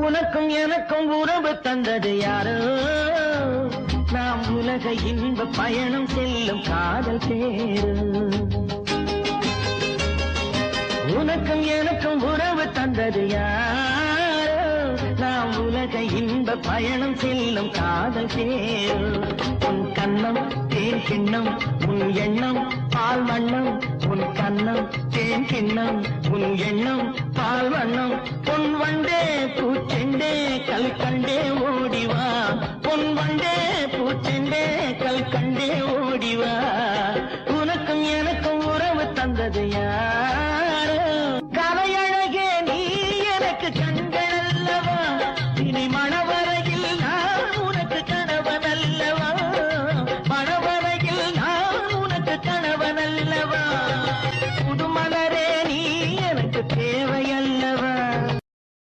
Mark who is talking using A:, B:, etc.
A: உனக்கும் எனக்கும் உறவு தந்தது யாரோ நாம் உலக இன்ப பயணம் செல்லும் காதல் பேரு உனக்கும் எனக்கும் உறவு தந்தது யாரோ நாம் உலக இன்ப பயணம் செல்லும் காதல் பேரு உன் கண்ணம் தேன் கிண்ணம் உன் எண்ணம் பால் வண்ணம் உன் கண்ணம் தேன் கிண்ணம் உன் எண்ணம் பால் வண்ணம் பொன் வண்டே பூச்செண்டே கல் கண்டே ஓடிவா பொன் வண்டே பூச்செண்டே கல் கண்டே ஓடிவா உனக்கும் எனக்கும் உறவு தந்தது யார்